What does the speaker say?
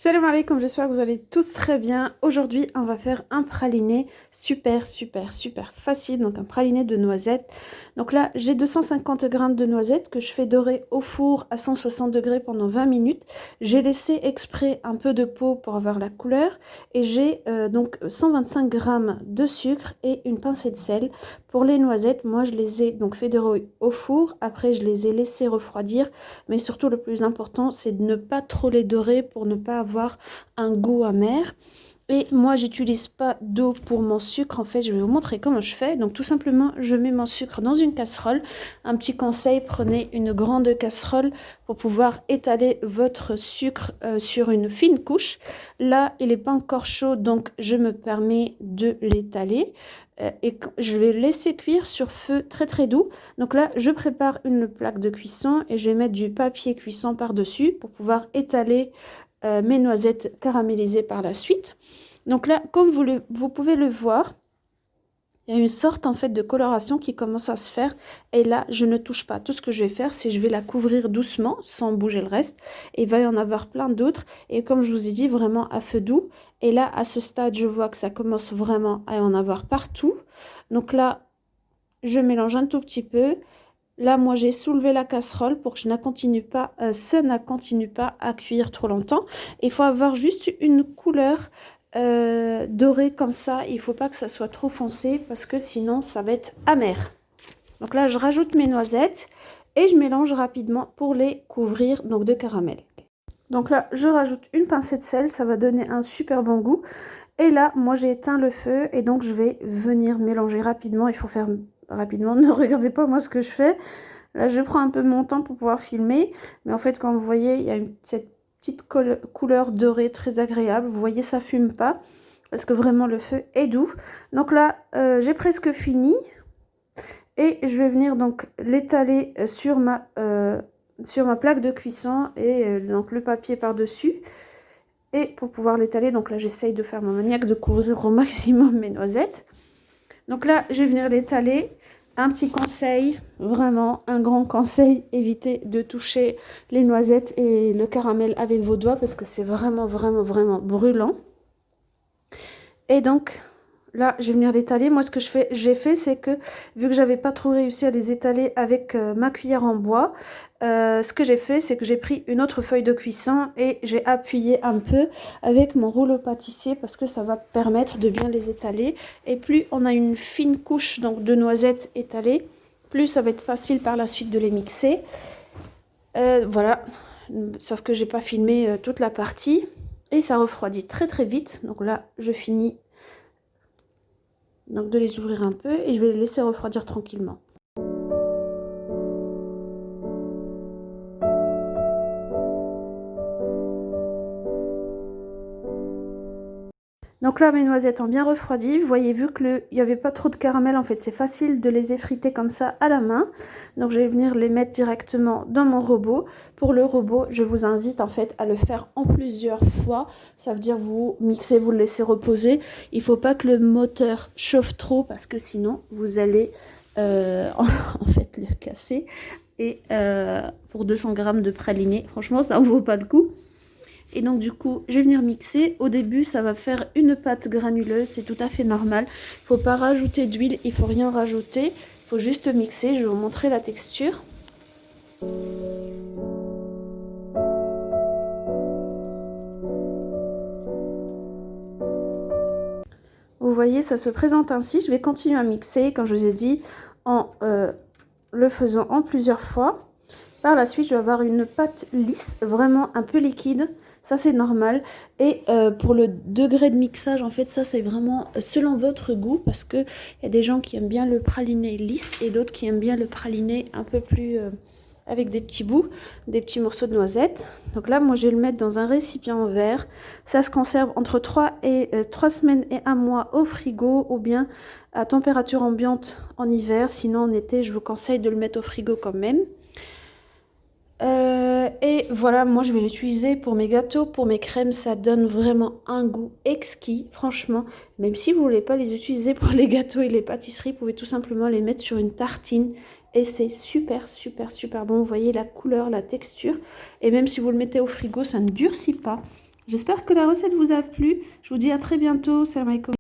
Salam alaikum, j'espère que vous allez tous très bien. Aujourd'hui, on va faire un praliné super facile. Donc un praliné de noisettes. Donc là, j'ai 250 grammes de noisettes que je fais dorer au four à 160 degrés pendant 20 minutes. J'ai laissé exprès un peu de peau pour avoir la couleur. Et j'ai donc 125 grammes de sucre et une pincée de sel. Pour les noisettes, moi je les ai donc fait dorer au four. Après, je les ai laissés refroidir. Mais surtout, le plus important, c'est de ne pas trop les dorer pour ne pas avoir un goût amer. Et moi, j'utilise pas d'eau pour mon sucre. En fait, je vais vous montrer comment je fais. Donc, tout simplement, je mets mon sucre dans une casserole. Un petit conseil, prenez une grande casserole pour pouvoir étaler votre sucre sur une fine couche. Là, il n'est pas encore chaud, donc je me permets de l'étaler. Et je vais laisser cuire sur feu très doux. Donc là, je prépare une plaque de cuisson et je vais mettre du papier cuisson par-dessus pour pouvoir étaler mes noisettes caramélisées par la suite. Donc là, comme vous pouvez le voir, il y a une sorte en fait de coloration qui commence à se faire. Et là, je ne touche pas. Tout ce que je vais faire, c'est je vais la couvrir doucement sans bouger le reste. Et il va y en avoir plein d'autres. Et comme je vous ai dit, vraiment à feu doux. Et là, à ce stade, je vois que ça commence vraiment à en avoir partout. Donc là, je mélange un tout petit peu. Là, moi, j'ai soulevé la casserole pour que ça ne continue pas à cuire trop longtemps. Il faut avoir juste une couleur dorée comme ça. Il ne faut pas que ça soit trop foncé parce que sinon, ça va être amer. Donc là, je rajoute mes noisettes et je mélange rapidement pour les couvrir donc de caramel. Donc là, je rajoute une pincée de sel. Ça va donner un super bon goût. Et là, moi, j'ai éteint le feu et donc je vais venir mélanger rapidement. Il faut faire rapidement. Ne regardez pas moi ce que je fais. Là, je prends un peu mon temps pour pouvoir filmer. Mais en fait, comme vous voyez, il y a cette petite couleur dorée très agréable. Vous voyez, ça fume pas. Parce que vraiment, le feu est doux. Donc là, j'ai presque fini. Et je vais venir donc l'étaler sur ma plaque de cuisson. Et donc le papier par-dessus. Et pour pouvoir l'étaler, donc là, j'essaye de faire ma maniaque de couvrir au maximum mes noisettes. Donc là, je vais venir l'étaler. Un petit conseil, vraiment un grand conseil, évitez de toucher les noisettes et le caramel avec vos doigts parce que c'est vraiment brûlant. Et donc là, je vais venir l'étaler. Moi, ce que j'ai fait, c'est que vu que j'avais pas trop réussi à les étaler avec ma cuillère en bois, ce que j'ai fait, c'est que j'ai pris une autre feuille de cuisson et j'ai appuyé un peu avec mon rouleau pâtissier parce que ça va permettre de bien les étaler. Et plus on a une fine couche donc, de noisettes étalées, plus ça va être facile par la suite de les mixer. Voilà, sauf que j'ai pas filmé toute la partie et ça refroidit très vite. Donc là, je finis donc de les ouvrir un peu et je vais les laisser refroidir tranquillement. Donc là, mes noisettes ont bien refroidi. Vous voyez, vu qu'il n'y avait pas trop de caramel, en fait, c'est facile de les effriter comme ça à la main. Donc, je vais venir les mettre directement dans mon robot. Pour le robot, je vous invite en fait à le faire en plusieurs fois. Ça veut dire vous mixez, vous le laissez reposer. Il ne faut pas que le moteur chauffe trop parce que sinon, vous allez en fait le casser. Et pour 200 grammes de praliné, franchement, ça ne vaut pas le coup. Et donc du coup, je vais venir mixer. Au début, ça va faire une pâte granuleuse, c'est tout à fait normal. Il ne faut pas rajouter d'huile, il ne faut rien rajouter. Il faut juste mixer, je vais vous montrer la texture. Vous voyez, ça se présente ainsi. Je vais continuer à mixer, comme je vous ai dit, en le faisant en plusieurs fois. Par la suite, je vais avoir une pâte lisse, vraiment un peu liquide. Ça, c'est normal. Et pour le degré de mixage, en fait, ça, c'est vraiment selon votre goût. Parce qu'il y a des gens qui aiment bien le praliné lisse et d'autres qui aiment bien le praliné un peu plus avec des petits bouts, des petits morceaux de noisettes. Donc là, moi, je vais le mettre dans un récipient en verre. Ça se conserve entre 3 semaines et 1 mois au frigo ou bien à température ambiante en hiver. Sinon, en été, je vous conseille de le mettre au frigo quand même. Et voilà, moi je vais l'utiliser pour mes gâteaux, pour mes crèmes, ça donne vraiment un goût exquis, franchement. Même si vous ne voulez pas les utiliser pour les gâteaux et les pâtisseries, vous pouvez tout simplement les mettre sur une tartine. Et c'est super bon, vous voyez la couleur, la texture. Et même si vous le mettez au frigo, ça ne durcit pas. J'espère que la recette vous a plu. Je vous dis à très bientôt. Salam alaikum.